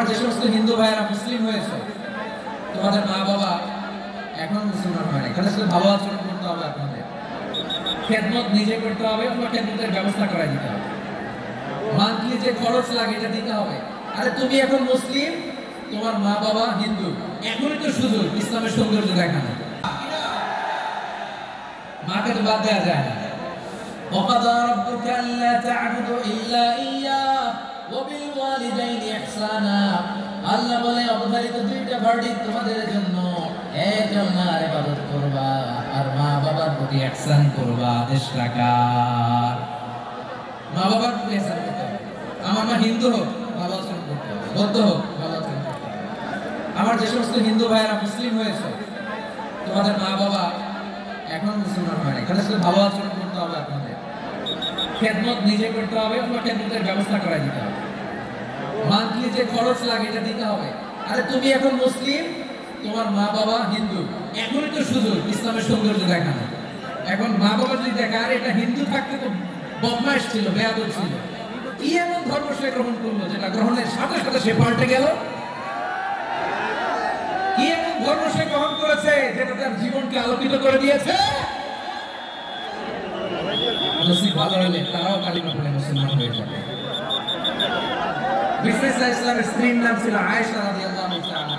যে সমস্ত হিন্দু ভাইয়েরা মুসলিম হয়েছে, তোমাদের মা বাবা এখন মুসলমান হয়নি, তাদের সাথে ভালো আচরণ করতে হবে, আপনাদের খেদমত নিজে করতে হবে, অথবা খেদমতের ব্যবস্থা করাই দিতে হবে, মান্থলি যে খরচ লাগে এটা দিতে হবে। আরে তুমি এখন মুসলিম, তোমার মা বাবা হিন্দু, এখনই তো সুযোগ ইসলামের সৌন্দর্য দেখানো। মাকে তো বাদ দেওয়া যায় না। وَقَضَى رَبُّكَ أَلَّا تَعْبُدُوا إِلَّا إِيَّاهُ وَبِالْوَالِدَيْنِ إِحْسَانًا। আল্লাহ বলে অবধারিত দুইটা ভার্ডিক্ট তোমাদের জন্য, এক আল্লাহর ইবাদত করবা আর মা বাবার প্রতি ইহসান করবা, আদেশ রাখা। মা বাবার প্রতি ইহসান করতে হবে। আমার মা হিন্দু হোক, ভালো আচরণ করতে হবে, বৌদ্ধ হোক, ভালো আচরণ করতে হবে। আমার যে সমস্ত হিন্দু ভাইয়েরা মুসলিম হয়েছে, তোমাদের মা বাবা এখন মুসলমান হয়নি, তাদের সাথে ভালো আচরণ করতে হবে, আপনাদের খেদমত নিজে করতে হবে, অথবা খেদমতের ব্যবস্থা করাই দিতে হবে, মান্থলি যে খরচ লাগে এটা দিতে হবে। আরে তুমি এখন মুসলিম, তোমার মা বাবা হিন্দু, এখনই তো সুযোগ ইসলামের সৌন্দর্য দেখানো। এখন মা বাবা যদি দেখে আর এটা হিন্দু থাকতে তো বদমাইশ ছিল, বেয়াদব ছিল, কি এমন ধর্ম সে গ্রহণ করলো যেটা গ্রহণের সাথে সাথে সে পাল্টে গেল? কি এমন ধর্ম সে গ্রহণ করেছে যেটা তার জীবনকে আলোকিত করে দিয়েছে? নসিব ভালো হলে তারাও কালিমা পড়ে মুসলমান হয়ে যাবে। বিশ্বনাথ ইসলামের স্ত্রীর নাম ছিল আয়েশা রাদিয়াল্লাহু তাআলা।